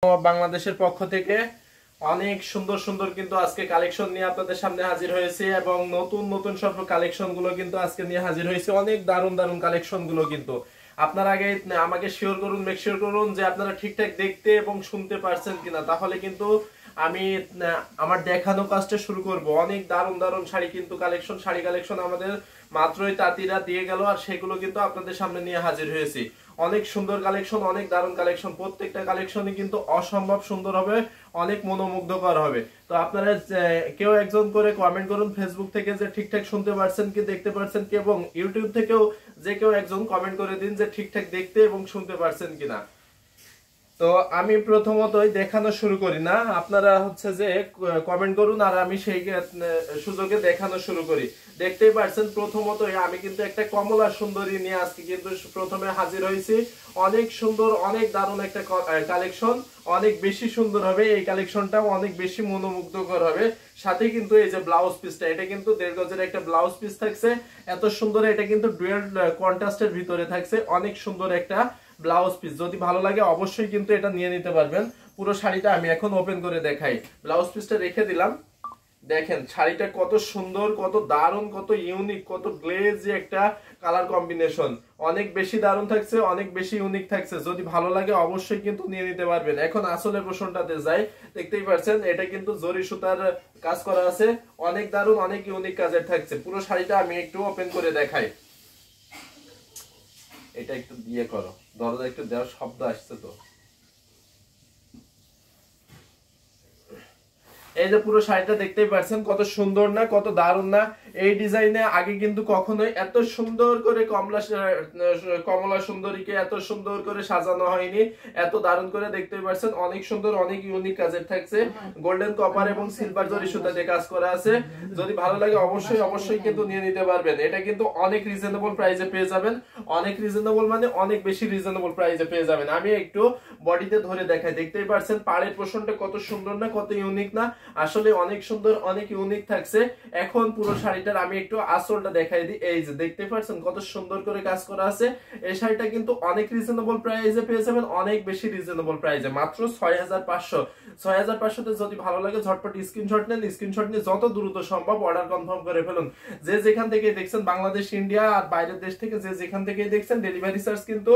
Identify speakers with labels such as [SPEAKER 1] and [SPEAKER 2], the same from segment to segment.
[SPEAKER 1] বাংলাদেশের পক্ষ থেকে অনেক সুন্দর সুন্দর কিন্তু আজকে কালেকশন নিয়ে আপনাদের সামনে হাজির হয়েছে এবং নতুন নতুন সব কালেকশন গুলো কিন্তু আজকে নিয়ে হাজির হয়েছে। অনেক দারুণ দারুণ কালেকশন গুলো কিন্তু আপনারা আগে আমাকে শিওর করুন, মেক শিওর করুন যে আপনারা ঠিকঠাক দেখতে এবং শুনতে পারছেন কিনা, তাহলে কিন্তু আমি আমার দেখানো কাজটা শুরু করব। অনেক দারুণ দারুণ শাড়ি কিন্তু শাড়ি কালেকশন আমাদের মাত্রই তাঁতিরা দিয়ে গেল, আর সেগুলো কিন্তু আপনাদের সামনে নিয়ে হাজির হয়েছি। অনেক সুন্দর কালেকশন, অনেক দারুণ কালেকশন, প্রত্যেকটা কালেকশনই কিন্তু অসম্ভব সুন্দর হবে, অনেক মনোমুগ্ধকর হবে। তো আপনারা কেউ একজন করে কমেন্ট করুন ফেসবুক থেকে যে ঠিকঠাক শুনতে পারছেন কি, দেখতে পারছেন কি, এবং ইউটিউব থেকেও যে কেউ একজন কমেন্ট করে দিন যে ঠিকঠাক দেখতে এবং শুনতে পারছেন কিনা। তো আমি প্রথমতই দেখানো শুরু করি না, আপনারা হচ্ছে যে কমেন্ট করুন আর আমি সেই সুযোগে দেখানো শুরু করি। দেখতেই পাচ্ছেন প্রথমতই আমি কিন্তু একটা কমলা সুন্দরী নিয়ে আজকে কিন্তু প্রথমে হাজির হয়েছি। অনেক সুন্দর, অনেক দারুণ একটা কালেকশন, অনেক বেশি সুন্দর হবে এই কালেকশনটাও, অনেক বেশি মনোমুগ্ধকর হবে। সাথে কিন্তু এই যে ব্লাউজ পিসটা, এটা কিন্তু 1.5 গজের একটা ব্লাউজ পিস থাকছে, এত সুন্দর। এটা কিন্তু ডুয়াল কন্ট্রাস্টের ভিতরে থাকছে, অনেক সুন্দর একটা ব্লাউজ পিস। যদি ভালো লাগে অবশ্যই কিন্তু এটা নিয়ে নিতে পারবেন। পুরো শাড়িটা আমি এখন ওপেন করে দেখাই। ব্লাউজ পিসটা রেখে দিলাম, দেখেন শাড়িটা কত সুন্দর, কত দারুণ, কত ইউনিক, কত গ্লেজি একটা কালার কম্বিনেশন। অনেক বেশি দারুণ থাকছে, অনেক বেশি ইউনিক থাকছে। যদি ভালো লাগে অবশ্যই কিন্তু নিয়ে নিতে পারবেন। এখন আসলে পোর্শনটাতে যাই, দেখতেই পাচ্ছেন এটা কিন্তু জরি সুতার কাজ করা আছে, অনেক দারুণ, অনেক ইউনিক কাজের থাকছে। পুরো শাড়িটা আমি একটু ওপেন করে দেখাই। এটা একটু দিয়ে করো, দরজা একটু দেওয়ার শব্দ আসছে তো। এই যে পুরো শাড়িটা দেখতেই পাচ্ছেন কত সুন্দর না, কত দারুণ না। এই ডিজাইনে আগে কিন্তু কখনোই এত সুন্দর করে কমলা সুন্দরীকে এত সুন্দর করে সাজানো হয়নি, এত দারুণ করে। দেখতেই পাচ্ছেন অনেক সুন্দর, অনেক ইউনিক কাজের থাকছে। গোল্ডেন কপার এবং সিলভার জরি সুতাতে কাজ করা আছে। যদি ভালো লাগে অবশ্যই অবশ্যই কিন্তু নিয়ে নিতে পারবেন। এটা কিন্তু অনেক রিজনেবল প্রাইসে পেয়ে যাবেন, অনেক রিজনেবল মানে অনেক বেশি রিজনেবল প্রাইসে পেয়ে যাবেন। আমি একটু বডিতে ধরে দেখাই, দেখতেই পাচ্ছেন পাড়ের পোর্শনটা কত সুন্দর না, কত ইউনিক না, আসলে অনেক সুন্দর, অনেক ইউনিক থাকছে। এখন পুরো শাড়িটার আমি একটু আঁচলটা দেখাই দিই। এই যে দেখতে পাচ্ছেন কত সুন্দর করে কাজ করা আছে। এই শাড়িটা কিন্তু অনেক রিজনেবল প্রাইসে পেয়ে যাবেন, অনেক বেশি রিজনেবল প্রাইসে, মাত্র 6500। 6500 তে যদি ভালো লাগে ঝটপট স্ক্রিনশট নেন, স্ক্রিনশট নিয়ে যত দ্রুত সম্ভব অর্ডার কনফার্ম করে ফেলুন। যে যেখান থেকে দেখছেন, বাংলাদেশ, ইন্ডিয়া আর বাইরের দেশ থেকে যে যেখান থেকে দেখছেন, ডেলিভারি চার্জ কিন্তু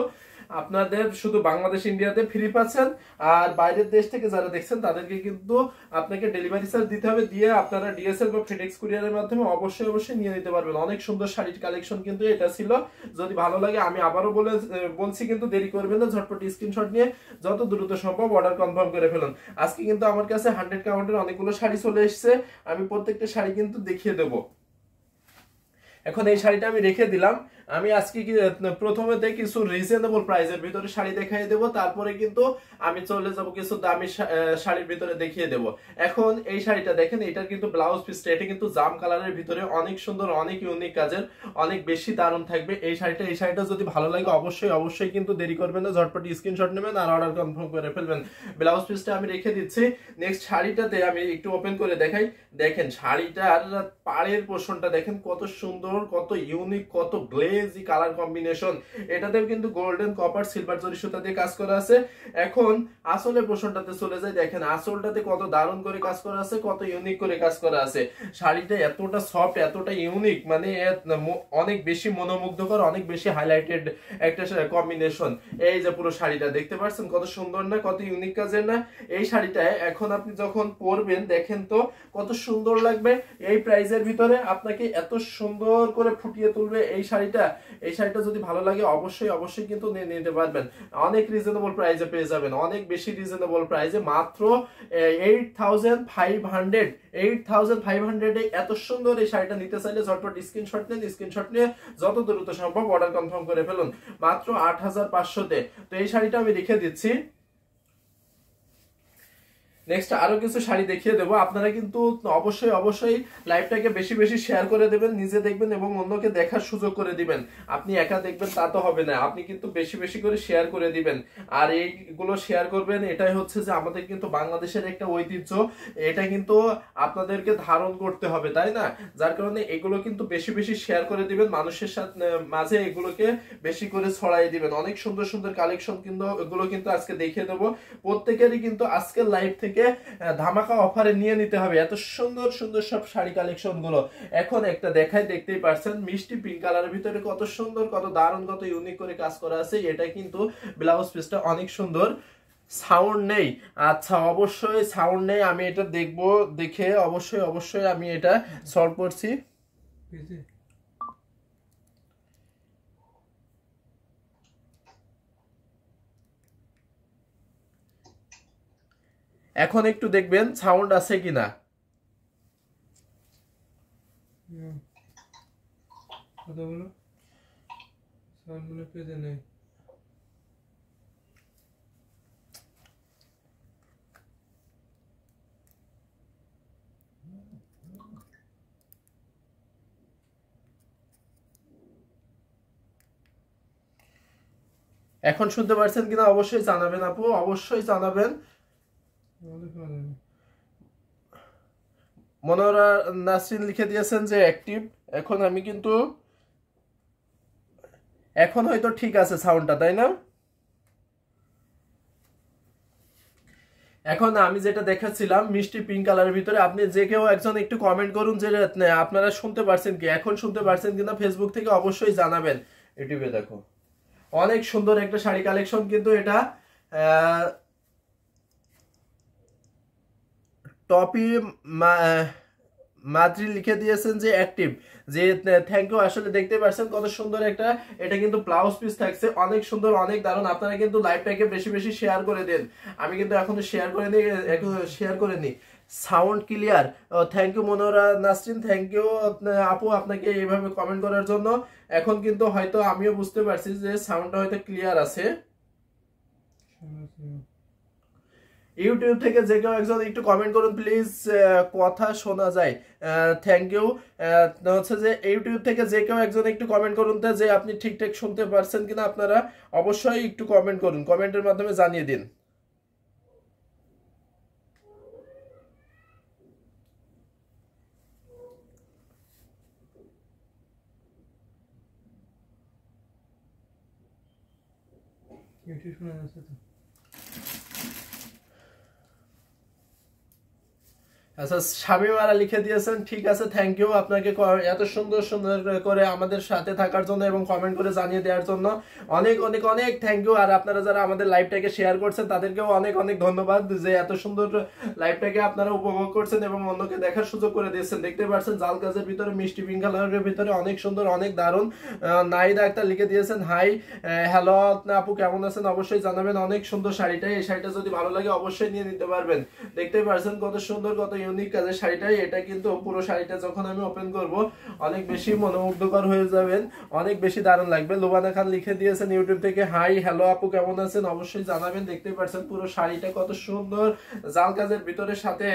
[SPEAKER 1] আপনাদের শুধু বাংলাদেশ ইন্ডিয়াতে ফ্রি পাচ্ছেন, আর বাইরের দেশ থেকে যারা দেখছেন তাদেরকে কিন্তু আপনাকে ডেলিভারি চার্জ দিতে হবে। দিয়ে আপনারা ডিএসএল বা ফেডেক্স কুরিয়ারের মাধ্যমে অবশ্যই অবশ্যই নিয়ে নিতে পারবেন। অনেক সুন্দর শাড়ির কালেকশন কিন্তু এটা ছিল। যদি ভালো লাগে আমি আবারও বলছি কিন্তু দেরি করবেন না, ঝটপট স্ক্রিনশট নিয়ে যত দ্রুত সম্ভব অর্ডার কনফার্ম করে ফেলুন। আজকে কিন্তু আমার কাছে 100 কাউন্টের অনেকগুলো শাড়ি চলে এসেছে, আমি প্রত্যেকটা শাড়ি কিন্তু দেখিয়ে দেবো। এখন এই শাড়িটা আমি রেখে দিলাম। আমি আজকে প্রথমেতে কিছু রিজনেবল প্রাইসের ভিতরে শাড়ি দেখাই দেব, তারপরে কিন্তু আমি চলে যাব কিছু দামি শাড়ির ভিতরে দেখিয়ে দেব। এখন এই শাড়িটা দেখেন, এটার কিন্তু ব্লাউজ পিসটা, এটা কিন্তু জাম কালারের ভিতরে অনেক সুন্দর, অনেক ইউনিক কাজের, অনেক বেশি দারুণ থাকবে এই শাড়িটা। এই শাড়িটা যদি ভালো লাগে অবশ্যই অবশ্যই কিন্তু দেরি করবেন না, ঝটপট স্ক্রিনশট নেবেন আর অর্ডার কনফার্ম করে ফেলবেন। ব্লাউজ পিসটা আমি রেখে দিচ্ছি। নেক্সট শাড়িটাতে আমি একটু ওপেন করে দেখাই। দেখেন শাড়িটার পাড়ের পোর্শনটা দেখেন কত সুন্দর, কত ইউনিক, কত গ্লেজি কালার কম্বিনেশন। এটাতেও কিন্তু গোল্ডেন কপার সিলভার জরি সুতা দিয়ে কাজ করা আছে। এখন আসলের পোর্শনটাতে চলে যায়, দেখেন আসলটাতে কত দারুণ করে কাজ করা আছে, কত ইউনিক করে কাজ করা আছে। শাড়িটা এতটা সফট, এতটা ইউনিক, মানে অনেক বেশি মনোমুগ্ধকর, অনেক বেশি হাইলাইটেড একটা কম্বিনেশন। এই যে পুরো শাড়িটা দেখতে পাচ্ছেন কত সুন্দর না, কত ইউনিক কাজের না। এই শাড়িটায় এখন আপনি যখন পরবেন দেখেন তো কত সুন্দর লাগবে। এই প্রাইজের ভিতরে আপনাকে এত সুন্দর করে ফুটিয়ে তুলবে এই শাড়িটা। এই শাড়িটা যদি ভালো লাগে অবশ্যই অবশ্যই কিন্তু নিয়ে নিতে পারবেন। অনেক রিজনেবল প্রাইসে পেয়ে যাবেন, অনেক বেশি রিজনেবল প্রাইসে, মাত্র 8500। 8500 এ এত সুন্দর এই শাড়িটা নিতে চাইলে ঝটপট স্ক্রিনশট নেন, স্ক্রিনশট নিয়ে যত দ্রুত সম্ভব অর্ডার কনফার্ম করে ফেলুন, মাত্র 8500 তে। তো এই শাড়িটা আমি রেখে দিচ্ছি। নেক্সট আরো কিছু শাড়ি দেখিয়ে দেবো। আপনারা কিন্তু অবশ্যই অবশ্যই লাইভটাকে বেশি বেশি শেয়ার করে দেবেন, নিজে দেখবেন এবং অন্যকে দেখার সুযোগ করে দিবেন। আপনি একা দেখবেন তা তো হবে না, আপনি কিন্তু বেশি বেশি করে শেয়ার করে দিবেন। আর এইগুলো শেয়ার করবেন, এটাই হচ্ছে যে আমাদের কিন্তু বাংলাদেশের একটা ঐতিহ্য, এটা কিন্তু আপনাদেরকে ধারণ করতে হবে, তাই না? যার কারণে এগুলো কিন্তু বেশি বেশি শেয়ার করে দিবেন, মানুষের সাথে মাঝে এগুলোকে বেশি করে ছড়াই দিবেন। অনেক সুন্দর সুন্দর কালেকশন কিন্তু এগুলো কিন্তু আজকে দেখিয়ে দেবো। প্রত্যেকেরই কিন্তু আজকের লাইভ থেকে ধামাকা অফারে নিয়ে নিতে হবে এত সুন্দর সুন্দর সব শাড়ি কালেকশন গুলো। এখন একটা দেখাই, দেখতেই পারছেন মিষ্টি পিঙ্ক কালারের ভিতরে কত সুন্দর, কত দারুণ, কত ইউনিক করে কাজ করা আছে। এটা কিন্তু ব্লাউজ পিসটা অনেক সুন্দর। সাউন্ড নেই? আচ্ছা, অবশ্যই সাউন্ড নেই, আমি এটা দেখবো, দেখে অবশ্যই অবশ্যই আমি এটা সলভ করছি। এখন একটু দেখবেন সাউন্ড আছে কিনা।
[SPEAKER 2] কথা বলো, সাউন্ড মনে পেতে নেই।
[SPEAKER 1] এখন শুনতে পারছেন কিনা অবশ্যই জানাবেন আপু, অবশ্যই জানাবেন। মনোরা নাসরিন লিখে দিয়েছেন যে অ্যাক্টিভ। এখন আমি কিন্তু এখন হয়তো ঠিক আছে সাউন্ডটা, তাই না? এখন আমি যেটা দেখাচ্ছিলাম মিষ্টি পিঙ্ক কালারের ভিতরে, আপনি যে কেউ একজন একটু কমেন্ট করুন যে আপনারা শুনতে পারছেন কি, এখন শুনতে পারছেন কিনা ফেসবুক থেকে অবশ্যই জানাবেন। ইউটিউবে দেখো অনেক সুন্দর একটা শাড়ি কালেকশন কিন্তু এটা। টপি মাদ্রি লিখে দিয়েছেন যে অ্যাক্টিভ, যে থ্যাংক ইউ। আসলে দেখতে পাচ্ছেন কত সুন্দর একটা, এটা কিন্তু ব্লাউজ পিস থাকছে, অনেক সুন্দর, অনেক দারুণ। আপনারা কিন্তু লাইভটাকে বেশি বেশি শেয়ার করে দেন। আমি কিন্তু এখনো শেয়ার করে নিই, শেয়ার করে নিই। Sound clear, thank you Monora Nasrin, thank you আপু আপনাকে এইভাবে কমেন্ট করার জন্য। এখন কিন্তু হয়তো আমিও বুঝতে পারছি যে সাউন্ডটা হয়তো ক্লিয়ার আছে। ইউটিউব থেকে যে কেউ একজন একটু কমেন্ট করুন প্লিজ, কথা শোনা যায়। Thank you. হচ্ছে যে ইউটিউব থেকে যে কেউ একজন একটু কমেন্ট করুন তো যে আপনি ঠিকঠাক শুনতে পারছেন কিনা। আপনারা অবশ্যই একটু কমেন্ট করুন, কমেন্টের মাধ্যমে জানিয়ে দিন।
[SPEAKER 2] ইউটিউব শোনা যাচ্ছে তো?
[SPEAKER 1] আচ্ছা, শামিমারা লিখে দিয়েছেন, ঠিক আছে, থ্যাংক ইউ আপনাকে এত সুন্দর সুন্দর করে আমাদের সাথে থাকার জন্য এবং কমেন্ট করে জানিয়ে দেওয়ার জন্য অনেক অনেক অনেক থ্যাংক ইউ। আর আপনারা যারা আমাদের লাইভটাকে শেয়ার করছেন তাদেরকেও অনেক অনেক ধন্যবাদ যে এত সুন্দর লাইভটাকে আপনারা উপভোগ করছেন এবং অন্যকে দেখার সুযোগ করে দিয়েছেন। দেখতে পাচ্ছেন জাল গাছের ভিতরে মিষ্টি পিঙ্ক কালারের ভিতরে অনেক সুন্দর, অনেক দারুণ। নাইদা একটা লিখে দিয়েছেন হাই, হ্যালো আপু কেমন আছেন, অবশ্যই জানাবেন। অনেক সুন্দর শাড়িটা, এই শাড়িটা যদি ভালো লাগে অবশ্যই নিয়ে নিতে পারবেন। দেখতে পাচ্ছেন কত সুন্দর, কত ইউনিক কাজের শাড়িটাই। এটা কিন্তু পুরো শাড়িটা যখন আমি ওপেন করব অনেক বেশি মনোমুগ্ধকর হয়ে যাবেন, অনেক বেশি দারুণ লাগবে। লোবানা খান লিখে দিয়েছেন ইউটিউব থেকে হাই, হ্যালো আপু কেমন আছেন, অবশ্যই জানাবেন। দেখতে পাচ্ছেন পুরো শাড়িটা কত সুন্দর জাল কাজের ভিতরে, সাথে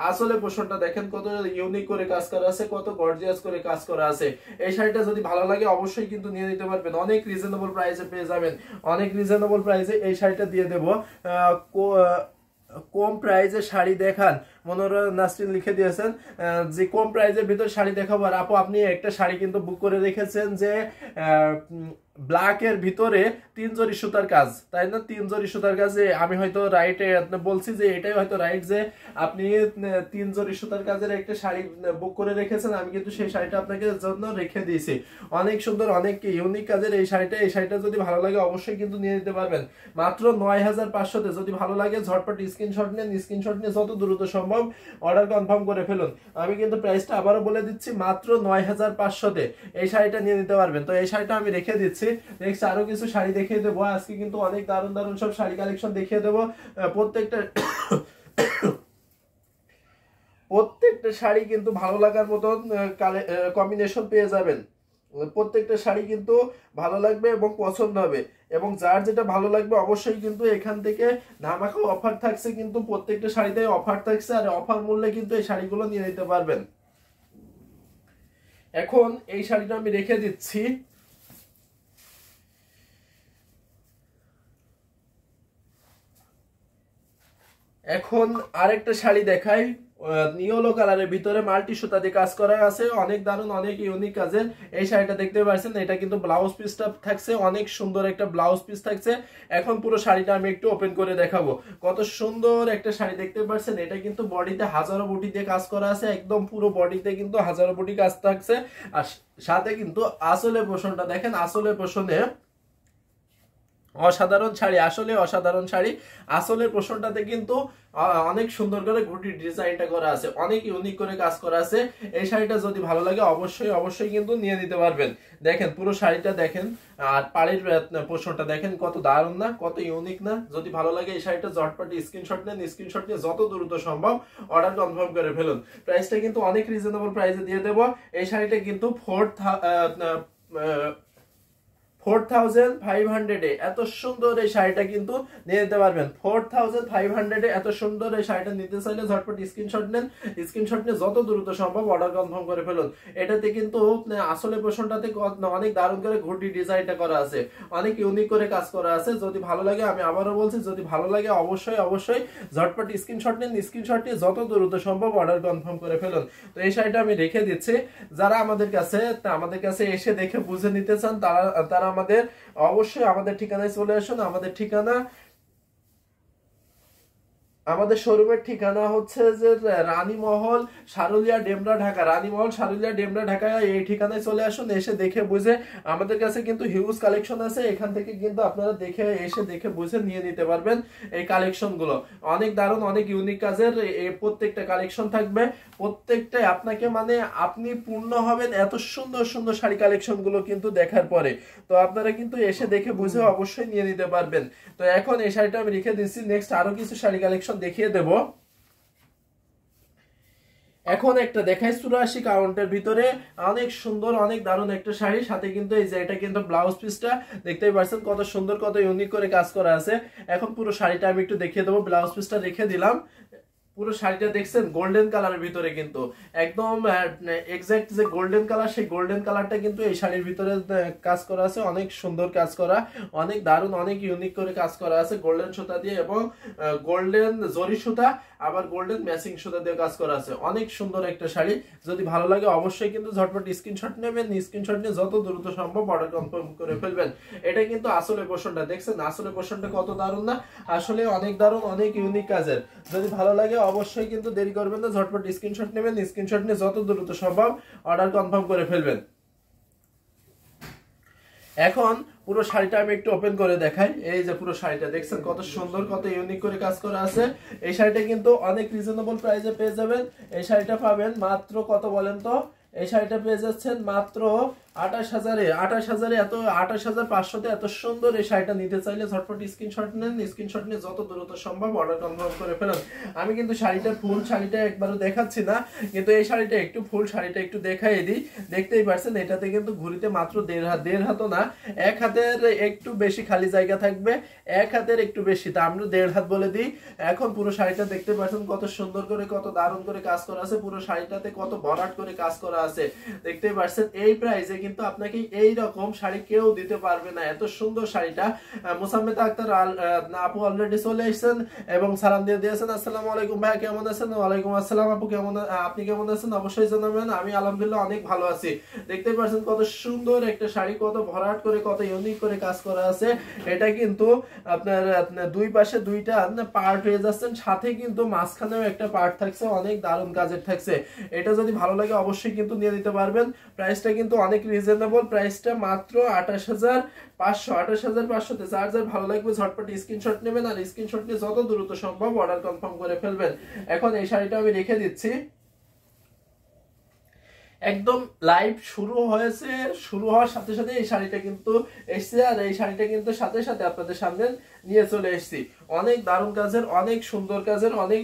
[SPEAKER 1] আসলে পোশাকটা দেখেন কত ইউনিক করে কাজ করা আছে, কত গর্জিয়াস করে কাজ করা আছে। এই শাড়িটা যদি ভালো লাগে অবশ্যই কিন্তু নিয়ে নিতে পারবেন, অনেক রিজনেবল প্রাইসে পেয়ে যাবেন, অনেক রিজনেবল প্রাইসে এই শাড়িটা দিয়ে দেবো। কম প্রাইজে শাড়ি দেখান, মনোরা নাসরিন লিখে দিয়েছেন যে কম প্রাইজের ভিতর শাড়ি দেখাবো। আর আপু আপনি একটা শাড়ি কিন্তু বুক করে রেখেছেন যে ব্ল্যাকের ভিতরে 3 জরি সুতার কাজ, তাই না? 3 জরি সুতার কাজে আমি হয়তো রাইট বলছি যে এটাই হয়তো রাইট, যে আপনি 3 জরি সুতার কাজের একটা শাড়ি বুক করে রেখেছেন। আমি কিন্তু সেই শাড়িটা আপনাকে জন্য রেখে দিয়েছি, অনেক সুন্দর, অনেক ইউনিক কাজের এই শাড়িটা। এই শাড়িটা যদি ভালো লাগে অবশ্যই কিন্তু নিয়ে নিতে পারবেন মাত্র 9500-তে। যদি ভালো লাগে ঝটপট স্ক্রিনশট নেন, স্ক্রিনশট নিয়ে যত দ্রুত সম্ভব অর্ডার কনফার্ম করে ফেলুন। আমি কিন্তু প্রাইসটা আবারও বলে দিচ্ছি, মাত্র 9500-তে এই শাড়িটা নিয়ে নিতে পারবেন। তো এই শাড়িটা আমি রেখে দিচ্ছি। নেক্সট আরো কিছু শাড়ি দেখিয়ে দেবো আজকে, কিন্তু অনেক দারুণ দারুণ সব শাড়ি কালেকশন দেখিয়ে দেবো। প্রত্যেকটা শাড়ি কিন্তু ভালো লাগার মতন কম্বিনেশন পেয়ে যাবেন। প্রত্যেকটা শাড়ি কিন্তু ভালো লাগবে এবং পছন্দ হবে, এবং যার যেটা ভালো লাগবে অবশ্যই কিন্তু এখান থেকে ধামাকা অফার থাকছে, কিন্তু প্রত্যেকটা শাড়িতে অফার থাকছে, আর অফার মূল্যে কিন্তু এই শাড়িগুলো নিয়ে নিতে পারবেন। এখন এই শাড়িটা আমি রেখে দিচ্ছি। এখন আরেকটা শাড়ি দেখাই, ইয়েলো কালারের ভিতরে মাল্টি সুতা দিয়ে কাজ করা আছে, অনেক দারুণ অনেক ইউনিক কাজের। এই শাড়িটা দেখতে পাচ্ছেন, এটা কিন্তু ব্লাউজ পিসটা থাকছে, অনেক সুন্দর একটা ব্লাউজ পিস থাকছে। এখন পুরো শাড়িটা আমি একটু ওপেন করে দেখাবো, কত সুন্দর একটা শাড়ি দেখতে পাচ্ছেন। এটা কিন্তু বডিতে হাজারো বুটি দিয়ে কাজ করা আছে, একদম পুরো বডিতে কিন্তু হাজারো বুটি কাজ থাকছে। আর সাথে কিন্তু আঁচলের পোষণটা দেখেন, আঁচলের পোষণে অসাধারণ শাড়ি, আসলে অসাধারণ শাড়ি। আসলের পোষণটাতে কিন্তু অনেক সুন্দর করে গুটির ডিজাইনটা করা আছে, অনেক ইউনিক করে কাজ করা আছে। এই শাড়িটা যদি ভালো লাগে অবশ্যই অবশ্যই কিন্তু নিয়ে নিতে পারবেন। দেখেন পুরো শাড়িটা দেখেন, আর পাড়ির পোষণটা দেখেন, কত দারুণ না, কত ইউনিক না। যদি ভালো লাগে এই শাড়িটা ঝটপট স্ক্রিনশট নেন, স্ক্রিনশট নিয়ে যত দ্রুত সম্ভব অর্ডার কনফার্ম করে ফেলুন। প্রাইসটা কিন্তু অনেক রিজনেবল প্রাইসে দিয়ে দেবো। এই শাড়িটা কিন্তু 4500 এত সুন্দর এই শাড়িটা কিন্তু নিয়ে নিতে পারবেন। 4500 এত সুন্দর এই শাড়িটা নিতে চাইলে ঝটপট স্ক্রিনশট নেন, স্ক্রিনশট নিয়ে যত দ্রুত সম্ভব অর্ডার কনফার্ম করে ফেলুন। এটাতে কিন্তু আসলে পোষণটাতে অনেক দারুণ করে ঘুটি ডিজাইনটা করা আছে, অনেক ইউনিক করে কাজ করা আছে। যদি ভালো লাগে, আমি আবারও বলছি, যদি ভালো লাগে অবশ্যই অবশ্যই ঝটপট স্ক্রিনশট নেন, স্ক্রিনশট নিয়ে যত দ্রুত সম্ভব অর্ডার কনফার্ম করে ফেলুন। তো এই শাড়িটা আমি রেখে দিচ্ছি। যারা আমাদের কাছে এসে দেখে বুঝে নিতে চান, তারা আমাদের অবশ্যই আমাদের ঠিকানায় চলে আসুন। আমাদের শোরুমের ঠিকানা হচ্ছে যে রানীমহল সারুলিয়া ডেমরা ঢাকা, রানীমহল সারুলিয়া ডেমরা ঢাকা, এই ঠিকানায় চলে আসুন। এসে দেখে বুঝে, আমাদের কাছে কিন্তু হিউজ কালেকশন আছে, এখান থেকে কিন্তু আপনারা দেখে বুঝে নিয়ে নিতে পারবেন। এই কালেকশন গুলো অনেক দারুণ অনেক ইউনিক কাজের, এই প্রত্যেকটা কালেকশন থাকবে, প্রত্যেকটাই আপনাকে আপনি পূর্ণ হবেন এত সুন্দর সুন্দর শাড়ি কালেকশন গুলো কিন্তু দেখার পরে। তো আপনারা কিন্তু এসে দেখে বুঝে অবশ্যই নিয়ে নিতে পারবেন। তো এখন এই শাড়িটা আমি রেখে দিচ্ছি, নেক্সট আরো কিছু শাড়ি কালেকশন দেখিয়ে দেব। এখন একটা দেখাই 84 কাউন্টের ভিতরে অনেক সুন্দর অনেক দারুণ একটা শাড়ি, সাথে কিন্তু এই যে এটা কিন্তু ব্লাউজ পিসটা দেখতেই পাচ্ছেন, কত সুন্দর কত ইউনিক করে কাজ করা আছে। এখন পুরো শাড়িটা আমি একটু দেখিয়ে দেবো, ব্লাউজ পিসটা রেখে দিলাম। পুরো শাড়িটা দেখছেন গোল্ডেন কালারের ভিতরে, কিন্তু একদম এক্সাক্ট যে গোল্ডেন কালার, সেই গোল্ডেন কালারটা কিন্তু এই শাড়ির ভিতরে কাজ করা আছে, অনেক সুন্দর কাজ করা, অনেক দারুণ অনেক ইউনিক করে কাজ করা আছে গোল্ডেন সুতা দিয়ে, এবং গোল্ডেন জরি সুতা, আবার গোল্ডেন ম্যাচিং সুতা দিয়ে কাজ করা আছে। অনেক সুন্দর একটা শাড়ি, যদি ভালো লাগে অবশ্যই কিন্তু ঝটপট স্ক্রিনশট নেবেন, স্ক্রিনশট নিয়ে যত দ্রুত সম্ভব অর্ডার কনফার্ম করে ফেলবেন। এটা কিন্তু আসলে পোর্শনটা দেখছেন, আসলে পোর্শনটা কত দারুণ না, আসলে অনেক দারুণ অনেক ইউনিক কাজের। যদি ভালো লাগে অবশ্যই কিন্তু দেরি করবেন না, ঝটপট স্ক্রিনশট নেবেন, স্ক্রিনশট নিয়ে যত দ্রুত সম্ভব অর্ডার কনফার্ম করে ফেলবেন। এখন পুরো শাড়িটা আমি একটু ওপেন করে দেখাই। এই যে পুরো শাড়িটা দেখছেন, কত সুন্দর কত ইউনিক করে কাজ করা আছে। এই শাড়িটা কিন্তু অনেক রিজনেবল প্রাইসে পেয়ে যাবেন। এই শাড়িটা পাবেন মাত্র কত বলেন তো? এই শাড়িটা পেয়ে যাচ্ছেন মাত্র 28,000-এ, 28,000-এ, এত 28,500-তে এত সুন্দর এই শাড়িটা নিতে চাইলে ঝটপট স্ক্রিনশট নেন, স্ক্রিনশট নিয়ে যত দ্রুত সম্ভব অর্ডার কনফার্ম করে ফেলুন। আমি কিন্তু ফুল শাড়িটা একবারও দেখাচ্ছি না, কিন্তু এই শাড়িটা একটু ফুল শাড়িটা একটু দেখাই দিই। দেখতেই পাচ্ছেন এটাতে কিন্তু ঘুরিতে মাত্র দেড় হাতও না, এক হাতের একটু বেশি খালি জায়গা থাকবে, এক হাতের একটু বেশি, তা আমরা 1.5 হাত বলে দিই। এখন পুরো শাড়িটা দেখতে পাচ্ছেন কত সুন্দর করে কত দারুণ করে কাজ করা আছে, পুরো শাড়িটাতে কত ভরাট করে কাজ করা আছে দেখতেই পাচ্ছেন। এই প্রাইসে কিন্তু আপনাকে এই রকম শাড়ি কেউ দিতে পারবে না, এত সুন্দর শাড়িটা। মুসাম্মেদ আক্তার আপু অলরেডি চলে এসেছেন এবং সালাম দিয়ে দিয়েছেন। আসসালামু আলাইকুম ভাই, কেমন আছেন? ওয়ালাইকুম আসসালাম আপু, আপনি কেমন আছেন? অবশ্যই জানাবেন। আমি আলহামদুলিল্লাহ অনেক ভালো আছি। দেখতে পাচ্ছেন কত সুন্দর একটা শাড়ি, কত ভরাট করে কত ইউনিক করে কাজ করা আছে। এটা কিন্তু আপনার দুই পাশে দুইটা পার্ট হয়ে যাচ্ছেন, সাথে কিন্তু মাঝখানেও একটা পার্ট থাকছে, অনেক দারুণ কাজের থাকছে। এটা যদি ভালো লাগে অবশ্যই কিন্তু নিয়ে নিতে পারবেন। প্রাইসটা কিন্তু অনেক রিজনেবল, প্রাইসটা মাত্র 28,500, 28,500-তে। যার ভালো লাগবে ঝটপট স্ক্রিনশট নেবেন, আর স্ক্রিনশট নিয়ে যত দ্রুত সম্ভব অর্ডার কনফার্ম করে ফেলবেন। এখন এই শাড়িটা আমি রেখে দিচ্ছি। একদম লাইভ শুরু হয়েছে, শুরু হওয়ার সাথে সাথে এই শাড়িটা কিন্তু এসছে, আর এই শাড়িটা কিন্তু সাথে সাথে আপনাদের সামনে নিয়ে চলে এসেছি। অনেক দারুণ কাজের, অনেক সুন্দর কাজের, অনেক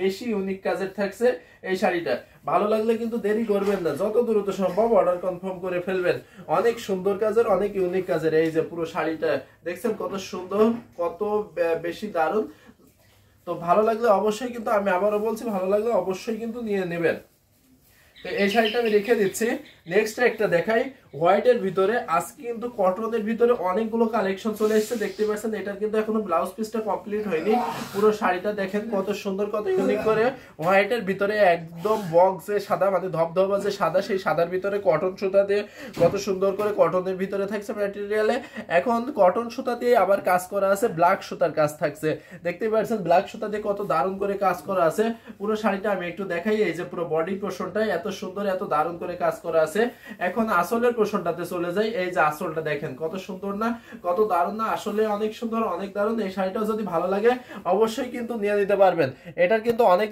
[SPEAKER 1] বেশি ইউনিক কাজের থাকছে এই শাড়িটা। ভালো লাগলে কিন্তু দেরি করবেন না, যত দ্রুত সম্ভব অর্ডার কনফার্ম করে ফেলবেন। অনেক সুন্দর কাজের, অনেক ইউনিক কাজের। এই যে পুরো শাড়িটা দেখছেন কত সুন্দর, কত বেশি দারুণ। তো ভালো লাগলে অবশ্যই কিন্তু, আমি আবারও বলছি, ভালো লাগলে অবশ্যই কিন্তু নিয়ে নেবেন। তো এই শাড়িটা আমি রেখে দিচ্ছি। নেক্সট একটা দেখাই হোয়াইটের ভিতরে। আজকে কিন্তু কটনের ভিতরে অনেকগুলো কালেকশন চলে এসেছে, দেখতে পাচ্ছেন। এটার কিন্তু এখনো ব্লাউজ পিসটা কমপ্লিট হয়নি। পুরো শাড়িটা দেখেন কত সুন্দর, কত ইউনিক করে হোয়াইটের ভিতরে একদম বক্সে সাদা, মানে ধবধবা যে সাদা, সেই সাদার ভিতরে কটন সুতা দিয়ে কত সুন্দর করে কটনের ভিতরে থাকছে ম্যাটেরিয়ালে। এখন কটন সুতা দিয়ে আবার কাজ করা আছে, ব্ল্যাক সুতার কাজ থাকছে, দেখতে পাচ্ছেন। ব্ল্যাক সুতা দিয়ে কত দারুণ করে কাজ করা আছে। পুরো শাড়িটা আমি একটু দেখাই। এই যে পুরো বডি পোর্শনটা এত সুন্দর, এত দারুণ করে কাজ করা আছে। এখন আসলের পোর্শনটাতে চলে যাই। এই যে আসলটা দেখেন কত সুন্দর না, কত দারুণ না, আসলে অনেক সুন্দর, অনেক দারুণ। এই শাড়িটাও যদি ভালো লাগে অবশ্যই কিন্তু নিয়ে নিতে পারবেন। এটার কিন্তু অনেক